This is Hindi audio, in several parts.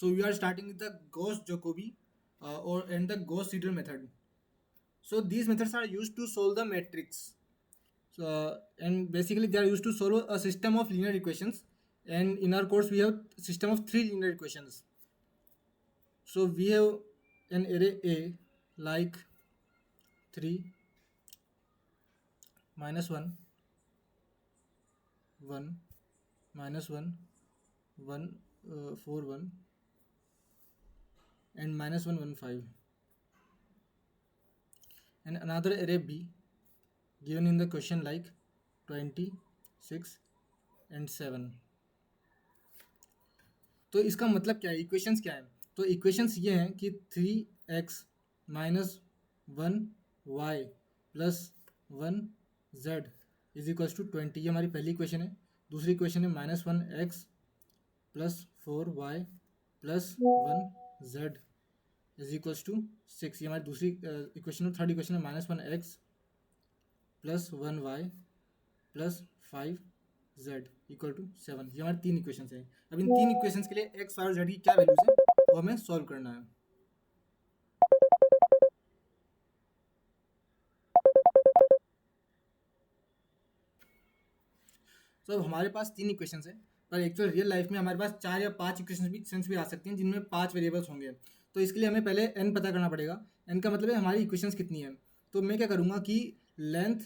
So we are starting with the Gauss-Jacobi and the Gauss-Seidel method. So these methods are used to solve the matrix. So, and basically they are used to solve a system of linear equations. And in our course we have system of 3 linear equations. So we have an array A like 3, minus 1, 1, minus 1, 1, 4, 1, and minus 1, 1, 5. And another array B given in the question like 20, 6 and 7. तो इसका मतलब क्या है, इक्वेशंस क्या है? तो इक्वेशंस ये हैं कि 3x minus 1y plus 1z is equals to 20, ये हमारी पहली इक्वेशन है. दूसरी इक्वेशन है minus 1x plus 4y plus 1z is equals to 6, ये हमारी दूसरी इक्वेशन है. थर्ड इक्वेशन है minus 1x plus 1y plus 5z equal to 7. ये हमारी 3 इक्वेशंस हैं. अब इन 3 इक्वेशंस के लिए x और z की क्या वैल्यूज है वो हमें सॉल्व करना है. तो अब हमारे पास 3 इक्वेशंस हैं, पर एक्चुअल रियल लाइफ में हमारे पास 4 या 5 इक्वेशंस भी आ सकती हैं जिनमें 5 वेरिएबल्स होंगे. तो इसके लिए हमें पहले n पता करना पड़ेगा. n का मतलब है हमारी इक्वेशंस कितनी है. तो मैं क्या करूँगा कि लेंथ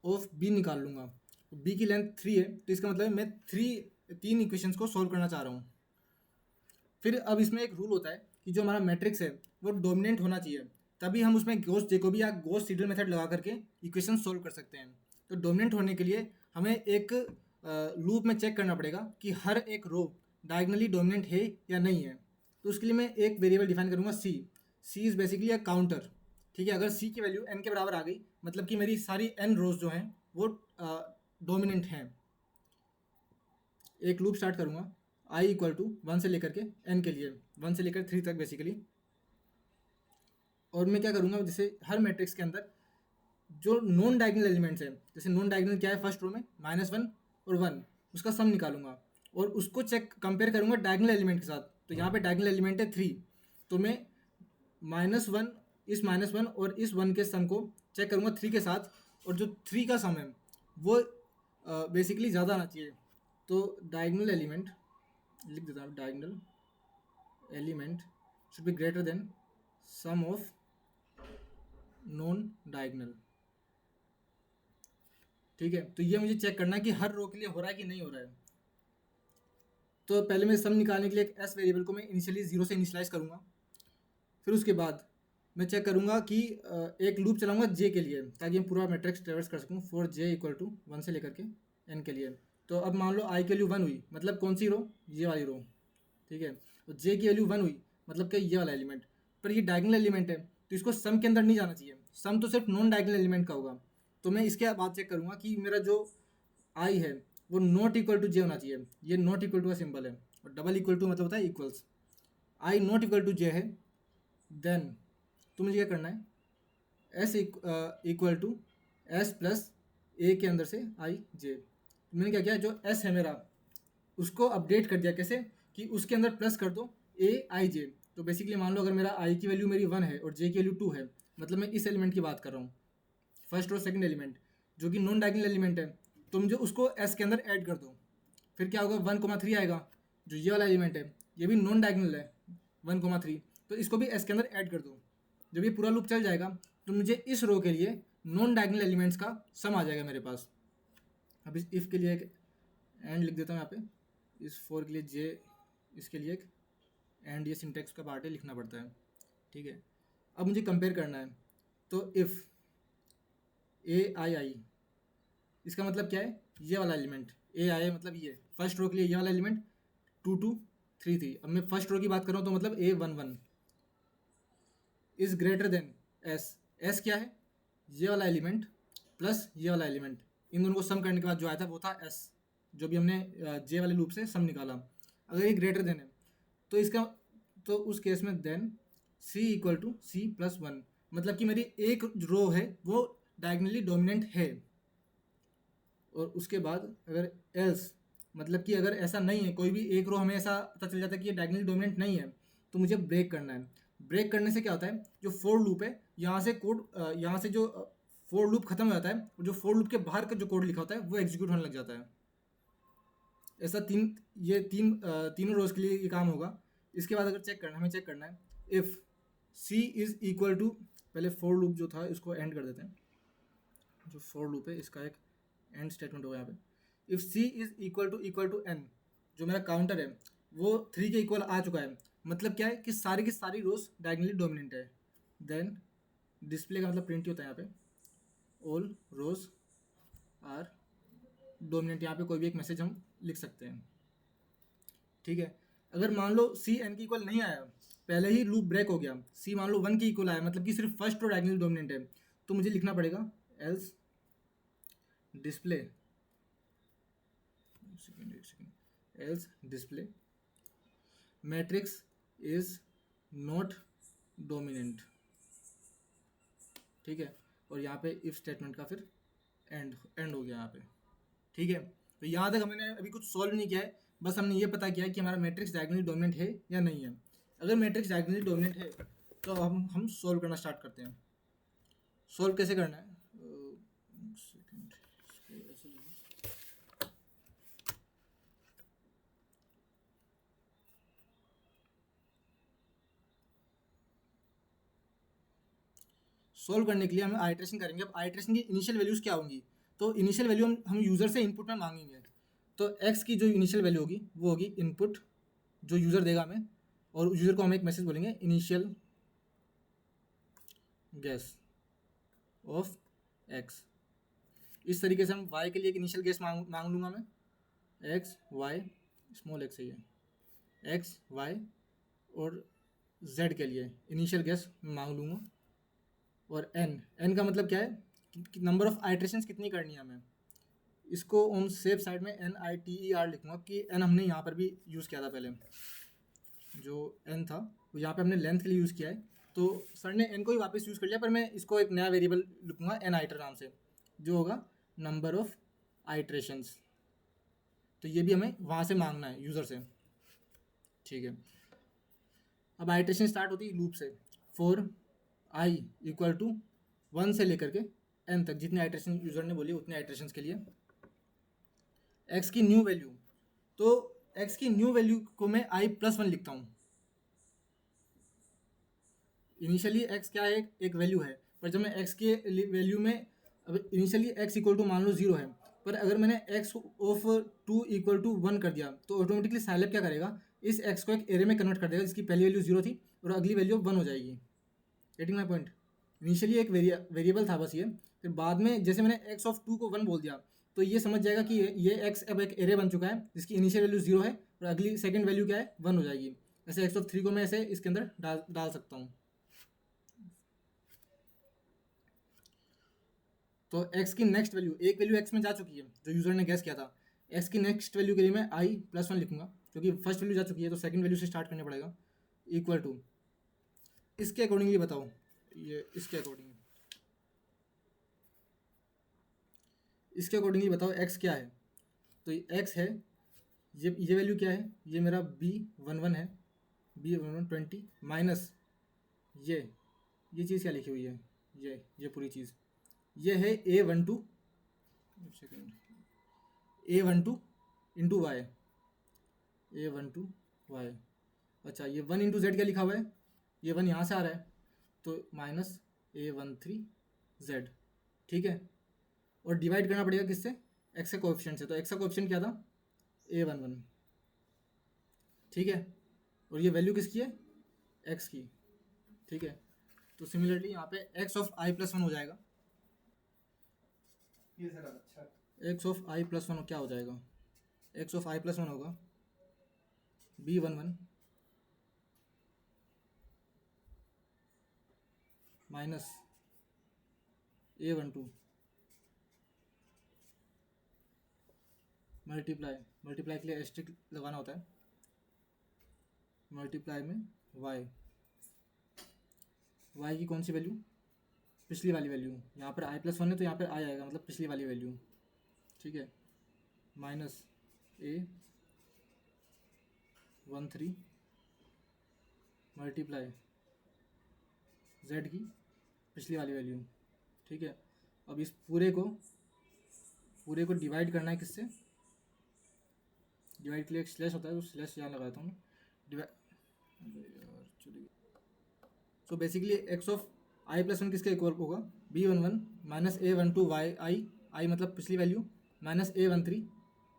ऑफ b निकाल लूँगा. b की लेंथ 3 है, तो इसका मतलब है मैं 3 इक्वेशंस को सॉल्व करना चाह रहा हूँ. फिर अब इसमें एक रूल होता है कि जो हमारा मैट्रिक्स है वो डोमिनेंट होना चाहिए, तभी हम उसमें गॉस-जैकोबी या गॉस-सीडल मेथड लगा करके इक्वेशन सॉल्व कर सकते हैं. तो डोमिनेंट होने के लिए हमें एक लूप में चेक करना पड़ेगा कि हर एक रो डायगनली डोमिनेंट है या नहीं है. तो उसके लिए मैं एक वेरिएबल डिफाइन करूँगा सी इज़ बेसिकली अ काउंटर. ठीक है, अगर सी की वैल्यू n के बराबर आ गई मतलब कि मेरी सारी n रोज जो हैं वो डोमिनेंट हैं. एक लूप स्टार्ट करूँगा i इक्वल टू 1 से लेकर के n के लिए, 1 से लेकर 3 तक बेसिकली. और मैं क्या करूँगा, जैसे हर मैट्रिक्स के अंदर जो नॉन डायगनल एलिमेंट्स हैं, जैसे नॉन डायगनल क्या है फर्स्ट रो में -1 और 1, उसका सम निकालूंगा और उसको कंपेयर करूँगा डायगनल एलिमेंट के साथ. तो यहाँ पे डायगनल एलिमेंट है 3, तो मैं -1 इस -1 और इस 1 के सम को चेक करूँगा 3 के साथ, और जो 3 का सम है वो बेसिकली ज़्यादा आना चाहिए. तो डायगनल एलिमेंट लिख देता हूँ, diagonal element should be greater than sum of non diagonal. ठीक है, तो ये मुझे चेक करना है कि हर रो के लिए हो रहा है कि नहीं हो रहा है. तो पहले मैं सम निकालने के लिए एक एस वेरिएबल को मैं इनिशियली 0 से इनिशियलाइज करूँगा. फिर उसके बाद मैं चेक करूँगा कि एक लूप चलाऊँगा जे के लिए, ताकि मैं पूरा मैट्रिक्स ट्रेवर्स कर सकूँ फॉर जे इक्वल टू 1 से लेकर के n के लिए. तो अब मान लो आई की वैल्यू 1 हुई, मतलब कौन सी रो, ये वाली रो. ठीक है, तो जे की वैल्यू 1 हुई मतलब कि ये वाला एलिमेंट. पर ये डायगनल एलिमेंट है तो इसको सम के अंदर नहीं जाना चाहिए, सम तो सिर्फ नॉन डायगनल एलिमेंट का होगा. तो मैं इसके बाद चेक करूँगा कि मेरा जो आई है वो नॉट इक्वल टू जे होना चाहिए. ये नॉट इक्वल टू का सिंबल है, और डबल इक्वल टू मतलब होता है equals. I not equal to j है, देन तो मुझे क्या करना है, s equal to s plus a के अंदर से आई जे. मैंने क्या किया, जो एस है मेरा उसको अपडेट कर दिया. कैसे कि उसके अंदर प्लस कर दो ए आई जे. तो बेसिकली मान लो अगर मेरा आई की वैल्यू मेरी 1 है और जे की वैल्यू 2 है, मतलब मैं इस एलिमेंट की बात कर रहा हूँ, फर्स्ट और सेकंड एलिमेंट जो कि नॉन डायगनल एलिमेंट है, तो मुझे उसको एस के अंदर ऐड कर दो. फिर क्या होगा, 1,3 आएगा, जो ये वाला एलिमेंट है ये भी नॉन डायगनल है 1,3, तो इसको भी एस के अंदर ऐड कर दो. जब ये पूरा लूप चल जाएगा तो मुझे इस रो के लिए नॉन डायगनल एलिमेंट्स का सम आ जाएगा मेरे पास. अब इस इफ़ के लिए एक एंड लिख देता हूँ यहाँ पे, इस फॉर के लिए जे, इसके लिए एक एंड, ये सिंटेक्स का पार्ट है, लिखना पड़ता है. ठीक है, अब मुझे कंपेयर करना है. तो इफ़ ए आई, इसका मतलब क्या है, ये वाला एलिमेंट ए आई मतलब ये फर्स्ट रो के लिए ये वाला एलिमेंट 2, 2, 3, 3. अब मैं फर्स्ट रो की बात कर रहा हूँ तो मतलब A11 is greater than S. S क्या है, ये वाला एलिमेंट प्लस ये वाला एलिमेंट, इन दोनों को सम करने के बाद जो आया था वो था एस, जो भी हमने जे वाले लूप से सम निकाला. अगर ये ग्रेटर देन है तो इसका, तो उस केस में then c equal to c plus 1, मतलब कि मेरी एक रो है वो डायगनली डोमिनेंट है. और उसके बाद अगर एल्स मतलब कि अगर ऐसा नहीं है, कोई भी एक रो हमें ऐसा पता चल जाता है कि ये डायगोनली डोमिनेंट नहीं है, तो मुझे ब्रेक करना है। ब्रेक करने से क्या होता है, जो फोर लूप है यहाँ से कोड, यहाँ से जो फोर लूप खत्म हो जाता है, और जो फोर लूप के बाहर का जो कोड लिखा होता है वो एग्जीक्यूट होने लग जाता है। ऐसा तीनों रोज के लिए ये काम होगा। इसके बाद अगर हमें चेक करना है if c is equal to, पहले फोर लूप जो था इसको एंड कर देते हैं। जो फोर लूप है इसका एक एंड स्टेटमेंट होगा यहाँ पे। If c is equal to n, जो मेरा काउंटर है वो 3 के इक्वल आ चुका है, मतलब क्या है कि सारी की सारी रोज डायगोनली डोमिनेंट है। देन डिस्प्ले का मतलब प्रिंट ही होता है यहाँ पे, ऑल रोज आर डोमिनेंट। यहाँ पे कोई भी एक मैसेज हम लिख सकते हैं, ठीक है। अगर मान लो सी एन की इक्वल नहीं आया, पहले ही लूप ब्रेक हो गया, सी मान लो 1 की इक्वल आया, मतलब कि सिर्फ फर्स्ट रो डायगोनली डोमिनेंट है, तो मुझे लिखना पड़ेगा else display, else display matrix is not dominant, ठीक है। और यहाँ पे इफ स्टेटमेंट का फिर एंड हो गया यहाँ पे, ठीक है। तो यहाँ तक हमने अभी कुछ सॉल्व नहीं किया है, बस हमने ये पता किया है कि हमारा मैट्रिक्स डायगोनली डोमिनेंट है या नहीं है। अगर मैट्रिक्स डायगोनली डोमिनेंट है तो हम सॉल्व करना स्टार्ट करते हैं। सॉल्व कैसे करना है, सॉल्व करने के लिए हम आइट्रेशन करेंगे। अब आइट्रेशन की इनिशियल वैल्यूज़ क्या होंगी, तो इनिशियल वैल्यू हम यूज़र से इनपुट में मांगेंगे। तो x की जो इनिशियल वैल्यू होगी वो होगी इनपुट जो यूज़र देगा हमें, और यूज़र को हम एक मैसेज बोलेंगे इनिशियल गैस ऑफ x। इस तरीके से हम y के लिए एक इनिशियल गैस मांग लूँगा मैं, x y स्मॉल x है ये, x y, और z के लिए इनिशियल गैस मांग लूँगा। और n का मतलब क्या है कि नंबर ऑफ आइट्रेशंस कितनी करनी है हमें। इसको ऑन सेफ साइड में NITER लिखूँगा कि n हमने यहाँ पर भी यूज़ किया था पहले, जो n था वो यहाँ पे हमने लेंथ के लिए यूज़ किया है, तो सर ने n को ही वापस यूज़ कर लिया, पर मैं इसको एक नया वेरिएबल लिखूँगा n आइटर नाम से, जो होगा नंबर ऑफ आइट्रेशंस। तो ये भी हमें वहाँ से मांगना है यूज़र से, ठीक है। अब आइट्रेशन स्टार्ट होती है लूप से, फॉर i इक्वल टू 1 से लेकर के n तक, जितने आइट्रेशन यूज़र ने बोली उतने आइट्रेशंस के लिए x की न्यू वैल्यू, तो x की न्यू वैल्यू को मैं i+1 लिखता हूँ। इनिशियली x क्या है, एक वैल्यू है, पर जब मैं x के वैल्यू में, अब इनिशियली x इक्वल टू मान लो 0 है, पर अगर मैंने x ऑफ 2 इक्वल टू 1 कर दिया तो ऑटोमेटिकली साइलैब क्या करेगा, इस x को एक एरे में कन्वर्ट कर देगा जिसकी पहली वैल्यू 0 थी और अगली वैल्यू 1 हो जाएगी। Getting my point. इनिशियली एक वेरिएबल था बस ये, फिर बाद में जैसे मैंने x ऑफ 2 को 1 बोल दिया तो ये समझ जाएगा कि ये x अब एक एरे बन चुका है जिसकी इनिशियल वैल्यू 0 है और अगली सेकंड वैल्यू क्या है 1 हो जाएगी। ऐसे x ऑफ 3 को मैं ऐसे इसके अंदर डाल सकता हूँ। तो x की नेक्स्ट वैल्यू, एक वैल्यू x में जा चुकी है जो यूज़र ने गैस किया था, x की नेक्स्ट वैल्यू के लिए मैं i+1 लिखूंगा, क्योंकि फर्स्ट वैल्यू जा चुकी है तो सेकंड वैल्यू से स्टार्ट करना पड़ेगा, इक्वल टू, इसके अकॉर्डिंगली बताओ, ये इसके अकॉर्डिंगली बताओ x क्या है। तो x है, ये वैल्यू क्या है, ये मेरा B11 है, B11 20 माइनस ये चीज़ क्या लिखी हुई है, ये पूरी चीज़, ये है A12 into Y, A12 y। अच्छा, ये 1 इंटू जेड क्या लिखा हुआ है, ये 1 यहाँ से आ रहा है तो माइनस A13z, ठीक है। और डिवाइड करना पड़ेगा किससे, x के कोएफिशिएंट से, तो x का कोएफिशिएंट क्या था A11, ठीक है। और ये वैल्यू किसकी है, x की, ठीक है। तो सिमिलरली यहाँ पे x ऑफ i+1 हो जाएगा, ये सर अच्छा, x ऑफ i+1 क्या हो जाएगा, x ऑफ i+1 होगा B11 माइनस A12 मल्टीप्लाई के लिए एस्ट्रिक लगाना होता है, मल्टीप्लाई में y की कौन सी वैल्यू, पिछली वाली वैल्यू, यहाँ पर i+1 है तो यहाँ पर i आएगा, मतलब पिछली वाली वैल्यू, ठीक है, माइनस A13 मल्टीप्लाई z की पिछली वाली वैल्यू, ठीक है। अब इस पूरे को डिवाइड करना है किससे, डिवाइड के लिए एक स्लैश होता है, तो स्लैश यहाँ लगाता हूँ divide. So basically x of I plus one किसके इक्वल होगा, B11 माइनस A12 आई मतलब पिछली वैल्यू माइनस A13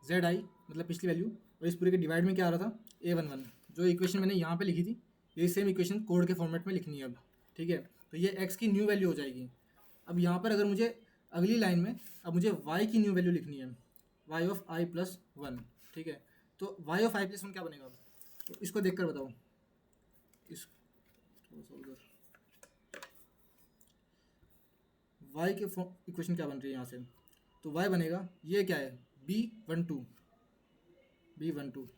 ZI मतलब पिछली वैल्यू, और इस पूरे के डिवाइड में क्या आ रहा था A11। जो इक्वेशन मैंने यहाँ पे लिखी थी यही सेम इक्वेशन कोड के फॉर्मेट में लिखनी है अब, ठीक है। तो ये x की न्यू वैल्यू हो जाएगी। अब यहाँ पर अगर मुझे अगली लाइन में अब मुझे y की न्यू वैल्यू लिखनी है, y of i plus one, ठीक है। तो y of i plus one क्या बनेगा, तो इसको देख कर बताओ, इस थोड़ा सा उधर y के इक्वेशन क्या बन रही है यहाँ से, तो y बनेगा, ये क्या है B12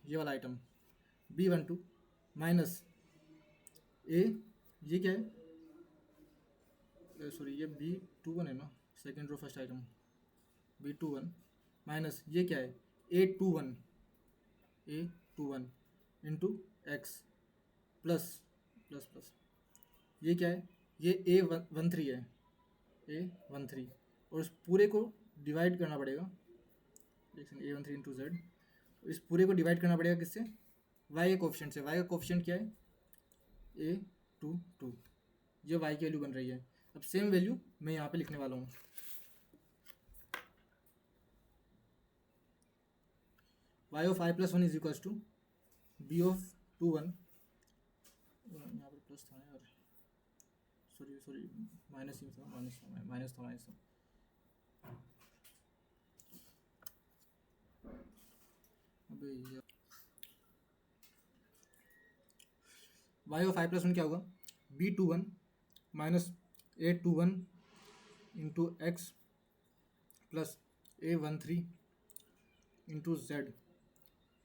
ये वाला आइटम B12 माइनस a, ये क्या है, सॉरी ये B21 है ना, second row first item B21 minus ये क्या है A21 इंटू एक्स प्लस ये क्या है, ये A13 है A13, और इस पूरे को डिवाइड करना पड़ेगा, A13 इंटू जेड, इस पूरे को डिवाइड करना पड़ेगा किससे, y के कोफिशिएंट से। y का कोफिशिएंट क्या है A22, ये y की वैल्यू बन रही है। अब सेम वैल्यू मैं यहाँ पे लिखने वाला हूँ, y of i plus one is equals to b of 21, यहाँ पर प्लस था यार, सॉरी माइनस ही था, माइनस था अबे यार, y of i plus one क्या होगा B21 minus A21 into x plus A13 into Z,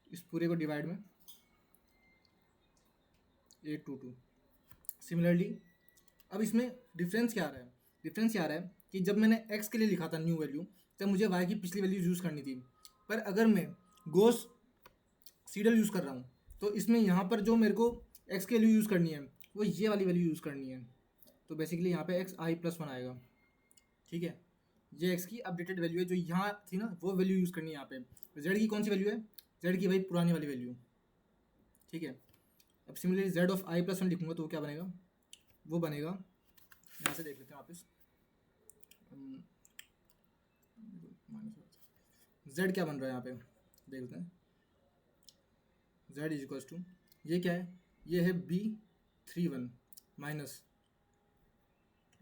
इस पूरे को डिवाइड में A22। सिमिलरली अब इसमें डिफरेंस क्या आ रहा है, डिफरेंस क्या आ रहा है कि जब मैंने x के लिए लिखा था न्यू वैल्यू, तब मुझे y की पिछली वैल्यू यूज़ करनी थी, पर अगर मैं गॉस सीडल यूज़ कर रहा हूँ तो इसमें यहाँ पर जो मेरे को x की वैल्यू यूज़ करनी है वो ये वाली वैल्यू यूज़ करनी है। तो बेसिकली यहाँ पे x i प्लस वन आएगा, ठीक है। ये x की अपडेटेड वैल्यू है, जो यहाँ थी ना वो वैल्यू यूज़ करनी है यहाँ पे। z की कौन सी वैल्यू है, z की भाई पुरानी वाली वैल्यू, ठीक है। अब similarly z of i plus one लिखूँगा तो वो क्या बनेगा, वो बनेगा, यहाँ से देख लेते हैं वापस, z क्या बन रहा है यहाँ पे देख लेते हैं, z इज इक्वल्स टू ये क्या है, ये है B31 माइनस,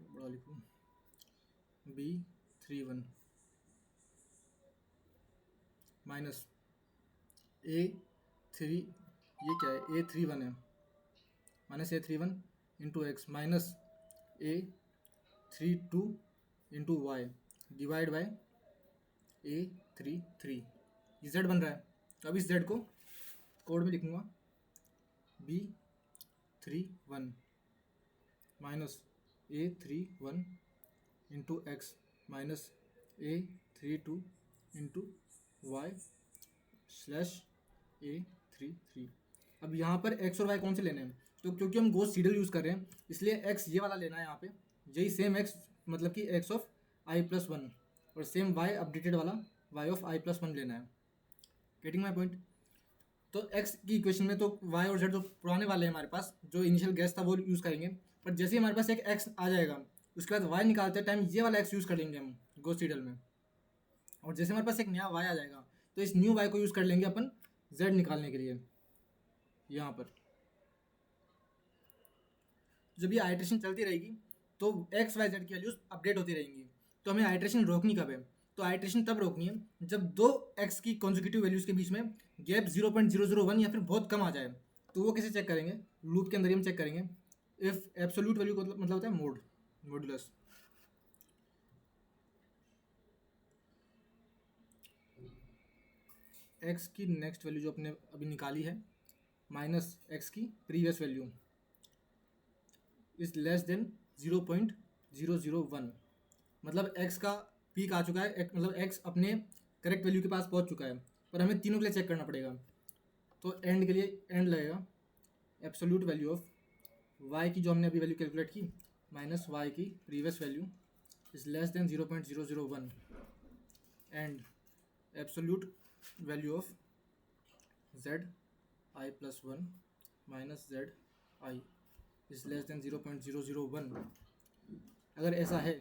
बड़ा लिखूँ B31 माइनस A3, ये क्या है A31 है minus A31 into x minus A32 into y divide by A33, ये z बन रहा है। तो अब इस z को कोड में लिखूँगा B31 minus A31 into x minus A32 into y slash A33। अब यहाँ पर x और y कौन से लेने हैं, तो क्योंकि हम गॉस सीडल यूज़ कर रहे हैं इसलिए x ये वाला लेना है यहाँ पे, यही सेम x मतलब कि x of i plus one, और सेम y अपडेटेड वाला y of i plus one लेना है। Getting my point. तो x की इक्वेशन में तो y और z जो पुराने वाले हैं हमारे पास, जो इनिशियल गैस था वो यूज़ करेंगे, पर जैसे ही हमारे पास एक x आ जाएगा उसके बाद y निकालते टाइम ये वाला x यूज़ कर लेंगे हम गॉस सीडल में, और जैसे हमारे पास एक नया y आ जाएगा तो इस न्यू y को यूज़ कर लेंगे अपन z निकालने के लिए। यहाँ पर जब ये आइट्रेशन चलती रहेगी तो x y z की वैल्यूज अपडेट होती रहेंगी, तो हमें आइट्रेशन रोकनी कब है, तो आइट्रेशन तब रोकनी है जब दो x की कॉन्जिक्यूटिव वैल्यूज़ के बीच में गैप 0.001 या फिर बहुत कम आ जाए। तो वो कैसे चेक करेंगे, लूप के अंदर ही हम चेक करेंगे। इफ़ एब्सोल्यूट वैल्यू को मतलब होता है मॉडुलस, x की नेक्स्ट वैल्यू जो अपने अभी निकाली है माइनस x की previous value is less than 0.001, मतलब x का पीक आ चुका है, मतलब x अपने करेक्ट वैल्यू के पास पहुंच चुका है। पर हमें तीनों के लिए चेक करना पड़ेगा। तो एंड के लिए एंड लगेगा एब्सोल्यूट वैल्यू ऑफ वाई की जो हमने अभी वैल्यू कैलकुलेट की माइनस वाई की previous value is less than 0.001 and absolute value of Z I plus 1 minus Z I is less than 0.001। अगर ऐसा है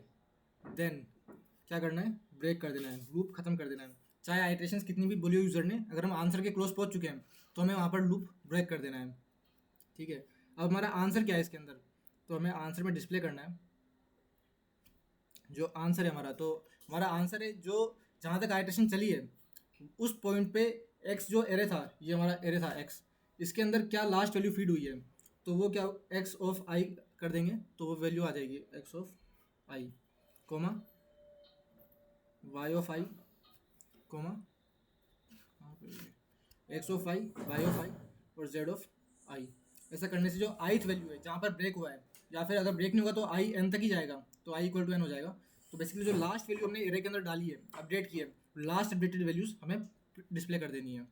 देन क्या करना है, ब्रेक कर देना है, लूप खत्म कर देना है। चाहे आइट्रेशंस कितनी भी बोली हो यूज़र ने, अगर हम आंसर के क्लोज पहुंच चुके हैं तो हमें वहाँ पर लूप ब्रेक कर देना है। ठीक है, अब हमारा आंसर क्या है इसके अंदर, तो हमें आंसर में डिस्प्ले करना है जो आंसर है हमारा। तो हमारा आंसर है जो जहाँ तक आइट्रेशन चली है उस पॉइंट पे एक्स जो एरे था, ये हमारा एरे था एक्स, इसके अंदर क्या लास्ट वैल्यू फीड हुई है, तो वो क्या एक्स ऑफ आई कर देंगे तो वो वैल्यू आ जाएगी x of i comma y of i comma x of i y of i और जेड ऑफ आई। ऐसा करने से जो आईथ वैल्यू है जहाँ पर ब्रेक हुआ है, या फिर अगर ब्रेक नहीं होगा तो आई एन तक ही जाएगा, तो आई इक्वल टू एन हो जाएगा। तो बेसिकली जो लास्ट वैल्यू हमने एरे के अंदर डाली है, अपडेट की है, लास्ट अपडेटेड वैल्यूज हमें डिस्प्ले कर देनी है।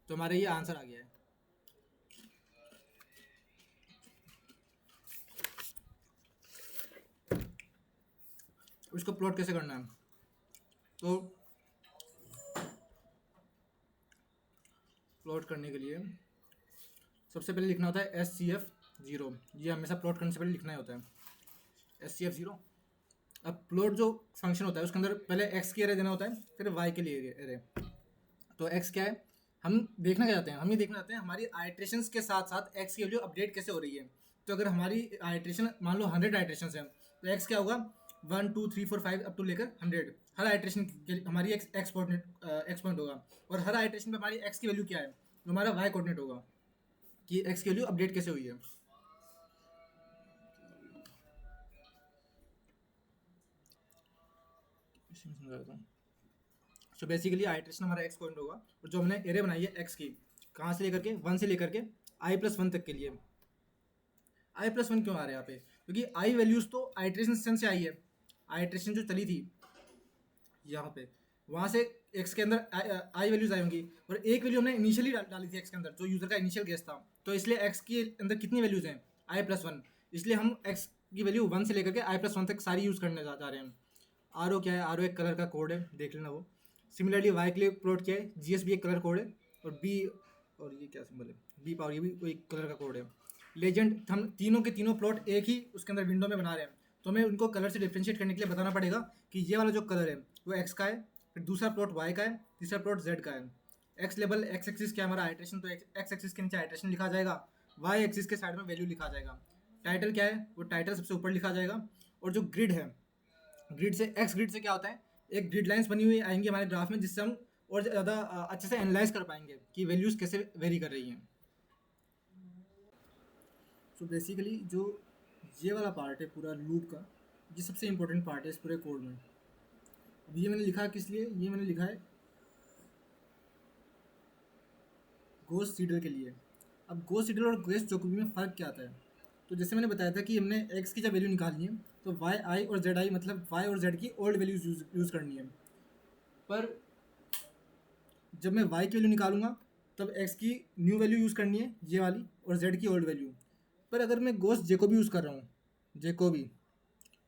तो हमारा ये आंसर आ गया है। इसको प्लॉट कैसे करना है, तो प्लॉट करने के लिए सबसे पहले लिखना होता है SCF0। ये हमेशा प्लॉट करने से पहले लिखना ही होता है SCF0। अब प्लॉट जो फंक्शन होता है उसके अंदर पहले x की एरे देना होता है, फिर y के लिए एरे। तो x क्या है, हम देखना क्या चाहते हैं, हम ये देखना चाहते हैं हमारी आइट्रेशंस के साथ साथ x की वैल्यू अपडेट कैसे हो रही है। तो अगर हमारी आइट्रेशन मान लो 100 आइट्रेशंस हैं तो x क्या होगा 1 2 3 4 5 अप टू लेकर 100। हर आइट्रेशन के लिए हमारी x पॉइंट होगा, और हर आइट्रेशन पे हमारी x की वैल्यू क्या है, तो हमारा y कोऑर्डिनेट होगा कि x की वैल्यू अपडेट कैसे हुई है। सो बेसिकली आइट्रेशन हमारा x कोऑर्डिनेट होगा, और जो हमने एरे बनाई है x की कहाँ से लेकर के 1 से लेकर के i+1 तक के लिए। i+1 क्यों आ रहा है यहाँ पे, क्योंकि i वैल्यूज तो आइट्रेशन से आई है। आइट्रेशन जो चली थी यहाँ पे, वहाँ से x के अंदर आई वैल्यूज आई होंगी, और एक वैल्यू हमने इनिशियली डाली थी x के अंदर जो यूज़र का इनिशियल गेस था। तो इसलिए x के अंदर कितनी वैल्यूज हैं i+1, इसलिए हम x की वैल्यू 1 से लेकर के i+1 तक सारी यूज़ करने जा रहे हैं। RO क्या है, RO एक कलर का कोड है, देख लेना वो। सिमिलरली y के लिए प्लॉट क्या है, GS भी एक कलर कोड है, और B और ये क्या सिंबल है B पावर, ये भी एक कलर का कोड है। लेजेंड हम तीनों के तीनों प्लॉट एक ही उसके अंदर विंडो में बना रहे हैं, तो हमें उनको कलर से डिफ्रेंशिएट करने के लिए बताना पड़ेगा कि ये वाला जो कलर है वो x का है, फिर दूसरा प्लॉट y का है, तीसरा प्लॉट z का है। x लेवल x एक्सिस क्या है हमारा आइट्रेशन, तो x एक्सिस के नीचे आइट्रेशन लिखा जाएगा, y एक्सिस के साइड में वैल्यू लिखा जाएगा। टाइटल क्या है, वो टाइटल सबसे ऊपर लिखा जाएगा। और जो ग्रिड है, ग्रिड से एक्स ग्रिड से क्या होता है, एक ग्रिड लाइंस बनी हुई आएंगी हमारे ग्राफ में, जिससे हम और ज़्यादा अच्छे से एनालाइज कर पाएंगे कि वैल्यूज़ कैसे वेरी कर रही हैं। सो बेसिकली जो ये वाला पार्ट है पूरा लूप का, ये सबसे इंपॉर्टेंट पार्ट है इस पूरे कोड में। अब ये मैंने लिखा किस लिए, ये मैंने लिखा है गोस सीडल के लिए। अब गोस सीडल और गोस जैकोबी में फ़र्क क्या आता है, तो जैसे मैंने बताया था कि हमने x की जब वैल्यू निकालनी है तो y i और z i मतलब y और z की ओल्ड वैल्यूज यूज़ करनी है। पर जब मैं y की वैल्यू निकालूंगा तब x की न्यू वैल्यू यूज़ करनी है ये वाली, और z की ओल्ड वैल्यू। पर अगर मैं गोस जैकोबी यूज़ कर रहा हूँ, जैकोबी,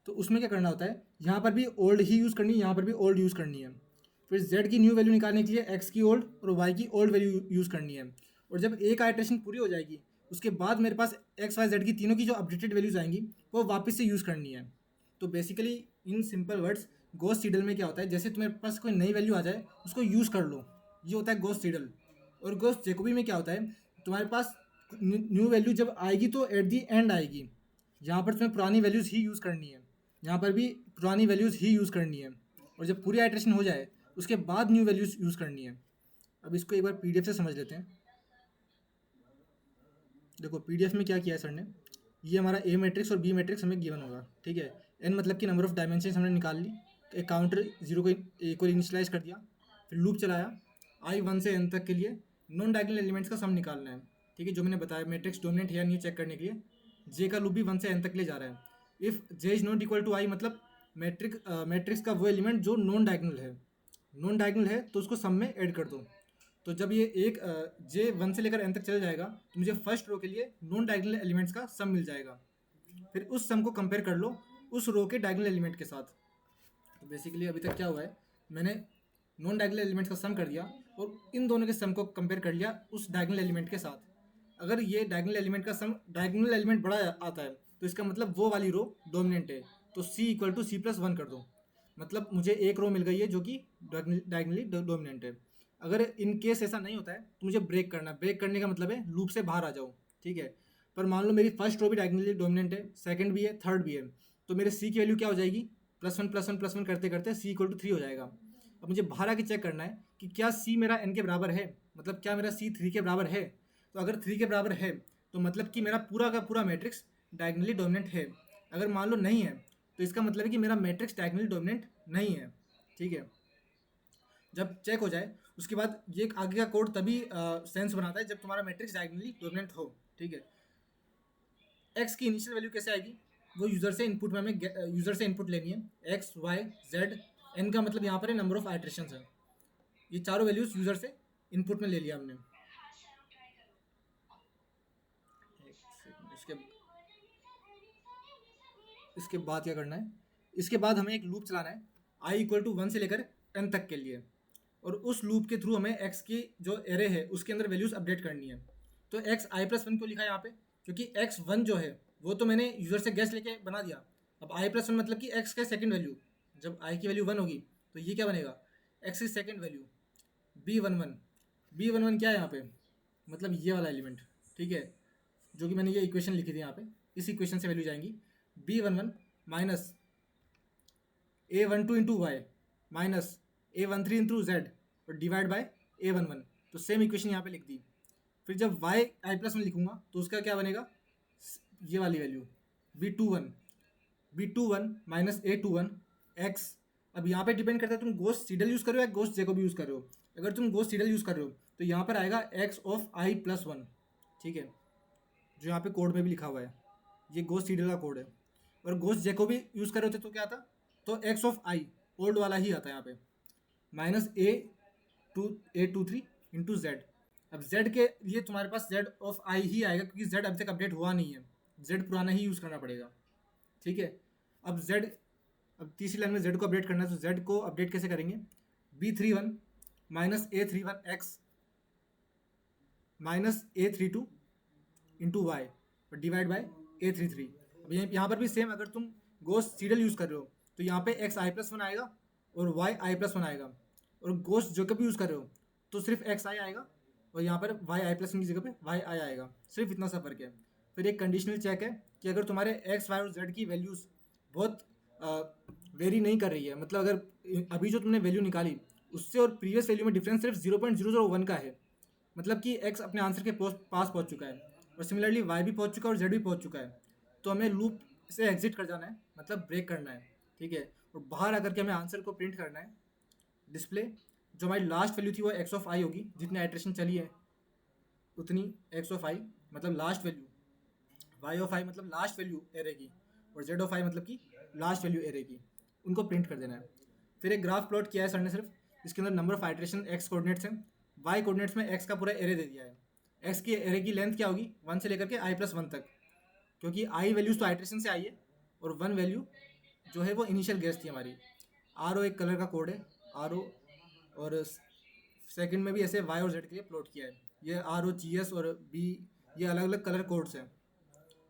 तो उसमें क्या करना होता है, यहाँ पर भी ओल्ड ही यूज़ करनी है, यहाँ पर भी ओल्ड यूज़ करनी है। फिर z की न्यू वैल्यू निकालने के लिए x की ओल्ड और y की ओल्ड वैल्यू यूज़ करनी है। और जब एक आइट्रेशन पूरी हो जाएगी उसके बाद मेरे पास x y z की तीनों की जो अपडेटेड वैल्यूज़ आएंगी वो वापस से यूज़ करनी है। तो basically in simple words goes Seidel में क्या होता है, जैसे तुम्हारे पास कोई नई वैल्यू आ जाए उसको यूज़ कर लो, ये होता है गोस सीडल। और गोस जैकोबी में क्या होता है, तुम्हारे पास न्यू वैल्यू जब आएगी तो एट दी एंड आएगी, यहाँ पर तुम्हें पुरानी वैल्यूज़ ही यूज़ करनी है, यहाँ पर भी पुरानी वैल्यूज़ ही यूज़ करनी है, और जब पूरी आइट्रेशन हो जाए उसके बाद न्यू वैल्यूज़ यूज़ करनी है। अब इसको एक बार PDF से समझ लेते हैं। देखो PDF में क्या किया है सर ने, ये हमारा A मैट्रिक्स और B मैट्रिक्स हमें गिवन होगा, ठीक है। n मतलब कि नंबर ऑफ डायमेंशन हमने निकाल ली, एक काउंटर 0 को एक और इनिशियलाइज कर दिया, फिर लूप चलाया i 1 से n तक के लिए नॉन डायगोनल एलिमेंट्स का सम निकालना है, ठीक है। जो मैंने बताया मैट्रिक्स डोमिनेंट है या नहीं चेक करने के लिए j का लूप भी 1 से n तक ले जा रहा है। If j is not equal to i मतलब मैट्रिक्स का वो एलिमेंट जो नॉन डायगोनल है तो उसको सम में ऐड कर दो। तो जब ये एक J1 से लेकर N तक चल जाएगा तो मुझे फर्स्ट रो के लिए नॉन डायगोनल एलिमेंट्स का सम मिल जाएगा। फिर उस सम को कंपेयर कर लो उस रो के डायगोनल एलिमेंट के साथ। तो बेसिकली अभी तक क्या हुआ है, मैंने नॉन डायगोनल एलिमेंट्स का सम कर दिया और इन दोनों के सम को कंपेयर कर लिया उस डायगोनल एलिमेंट के साथ। अगर ये डायगोनल एलिमेंट का सम डायगोनल एलिमेंट बड़ा आता है तो इसका मतलब वो वाली रो डोमिनेंट है, तो C इक्वल टू C+1 कर दो। मतलब मुझे एक रो मिल गई है जो कि डायगोनली डोमिनेंट है। अगर इन केस ऐसा नहीं होता है तो मुझे ब्रेक करना है। ब्रेक करने का मतलब है लूप से बाहर आ जाओ, ठीक है। पर मान लो मेरी फर्स्ट रो भी डायगोनली डोमिनेंट है, सेकंड भी है, थर्ड भी है, तो मेरे C की वैल्यू क्या हो जाएगी, +1 करते करते C इक्वल टू 3 हो जाएगा। अब मुझे बाहर आके चेक करना है कि क्या C मेरा n के बराबर है, मतलब क्या मेरा C 3 के बराबर है। तो अगर 3 के बराबर है तो मतलब कि मेरा पूरा का पूरा मैट्रिक्स डायगोनली डोमिनेंट है। अगर मान लो नहीं है तो इसका मतलब है कि मेरा मैट्रिक्स डायगोनली डोमिनेंट नहीं है, ठीक है। जब चेक हो जाए उसके बाद ये आगे का कोड तभी सेंस बनाता है जब तुम्हारा मैट्रिक्स डायगोनली डोमिनेंट हो, ठीक है। एक्स की इनिशियल वैल्यू कैसे आएगी, वो यूज़र से इनपुट में हमें यूज़र से इनपुट लेनी है। एक्स वाई जेड एन का मतलब यहाँ पर है नंबर ऑफ आइट्रेशंस है। ये चारों वैल्यूज यूज़र से इनपुट में ले लिया हमने। इसके इसके बाद क्या करना है, इसके बाद हमें एक लूप चलाना है i इक्वल टू 1 से लेकर n तक के लिए, और उस लूप के थ्रू हमें x की जो एरे है उसके अंदर वैल्यूज अपडेट करनी है। तो x i+1 को लिखा है यहाँ पे क्योंकि x1 जो है वो तो मैंने यूज़र से गैस लेके बना दिया। अब i+1 मतलब कि x का सेकंड वैल्यू, जब i की वैल्यू 1 होगी तो ये क्या बनेगा, x की सेकंड वैल्यू b11 क्या है यहाँ पे, मतलब ये वाला एलिमेंट, ठीक है, जो कि मैंने ये इक्वेशन लिखी थी यहाँ पे। इस इक्वेशन से वैल्यू जाएंगी b11 minus a12 into y minus a13 into z और डिवाइड बाय a11। तो सेम इक्वेशन यहाँ पे लिख दी। फिर जब y i+1 लिखूंगा तो उसका क्या बनेगा, ये वाली value b21 minus a21 x। अब यहाँ पे डिपेंड करता है तुम गोस्ट सीडल यूज़ कर रहे हो या गोस्ट जेकोब यूज़ कर रहे हो। अगर तुम गोस्ट सीडल यूज़ कर रहे हो तो यहाँ पर आएगा x ऑफ i+1, ठीक है, जो यहाँ पे कोड में भी लिखा हुआ है। ये गोस्ट सीडल का कोड है। और गोस्ट जेकोबी यूज़ कर रहे होते तो क्या आता, तो x ऑफ i ओल्ड वाला ही आता है यहाँ पे, माइनस a23 इंटू जेड। अब z के लिए तुम्हारे पास z ऑफ i ही आएगा क्योंकि z अभी तक अपडेट हुआ नहीं है, z पुराना ही यूज़ करना पड़ेगा, ठीक है। अब तीसरी लाइन में z को अपडेट करना है, तो z को अपडेट कैसे करेंगे, b31 minus a31 x minus a32 into y और डिवाइड बाय a33। अब यहाँ पर भी सेम, अगर तुम गोस्ट सीडल यूज़ कर रहे हो तो यहाँ पे x i+1 आएगा और y i+1 आएगा, और गोस्ट जो कभी यूज़ कर रहे हो तो सिर्फ x i आएगा और यहाँ पर y i+1 की जगह पे y i आएगा, सिर्फ इतना सा फर्क है। फिर एक कंडीशनल चेक है कि अगर तुम्हारे x y और z की वैल्यूज़ बहुत वेरी नहीं कर रही है, मतलब अगर अभी जो तुमने वैल्यू निकाली उससे और प्रीवियस वैल्यू में डिफरेंस सिर्फ 0.001 का है, मतलब कि x अपने आंसर के पास पहुँच चुका है, और सिमिलरली y भी पहुँच चुका है और z भी पहुँच चुका है। तो हमें लूप से एग्जिट कर जाना है, मतलब ब्रेक करना है, ठीक है। और बाहर आकर के हमें आंसर को प्रिंट करना है। डिस्प्ले जो हमारी लास्ट वैल्यू थी वो x ऑफ i होगी, जितनी आइट्रेशन चली है उतनी x ऑफ i मतलब last value, y of i मतलब लास्ट वैल्यू एरे की, और z ऑफ i मतलब कि लास्ट वैल्यू एरे की, उनको प्रिंट कर देना है। फिर एक ग्राफ प्लॉट किया है सर ने सिर्फ, इसके अंदर number of iteration x coordinates हैं, y कोऑर्डिनेट्स में x का पूरा एरे दे दिया है। x की एरे की लेंथ क्या होगी, 1 से लेकर के i+1 तक, क्योंकि i वैल्यूज़ तो आइट्रेशन से आई है और 1 वैल्यू जो है वो इनिशियल गेस थी हमारी। RO एक कलर का कोड है RO, और सेकंड में भी ऐसे y और z के लिए प्लॉट किया है। ये RO GS और B ये अलग अलग कलर कोड्स हैं।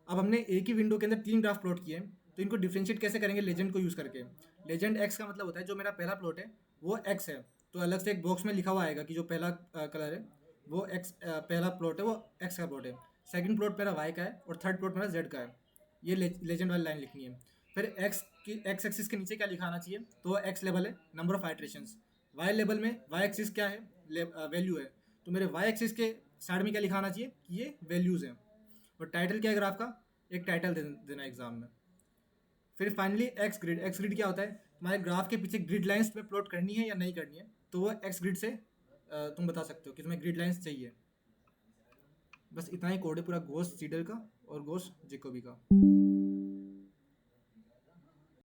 अब हमने एक ही विंडो के अंदर 3 ग्राफ प्लॉट किए हैं, तो इनको डिफ्रेंशिएट कैसे करेंगे, लेजेंड को यूज़ करके। लेजेंड x का मतलब होता है जो मेरा पहला प्लॉट है वो x है, तो अलग से एक बॉक्स में लिखा हुआ आएगा कि जो पहला कलर है वो x, पहला प्लॉट है वो x का प्लॉट है, सेकंड प्लॉट मेरा y का है और थर्ड प्लॉट मेरा z का है। ये लेजेंड वाली लाइन लिखनी है। फिर x एक्सिस के नीचे क्या लिखा आना चाहिए, तो x लेवल है number of iterations, y level में y एक्सिस क्या है, वैल्यू है, तो मेरे y एक्सिस के साइड में क्या लिखा आना चाहिए कि ये वैल्यूज़ हैं। और टाइटल क्या है ग्राफ का, एक टाइटल देना एग्जाम में। फिर फाइनली एक्स ग्रिड क्या होता है, तुम्हारे ग्राफ के पीछे ग्रिड लाइंस तुम्हें प्लॉट करनी है या नहीं करनी है, तो वो एक्स ग्रिड से तुम बता सकते हो कि तुम्हें ग्रिड लाइंस चाहिए। बस इतना ही कोड है पूरा गोस्ट सीडल का और गोस्ट जेकोबी का।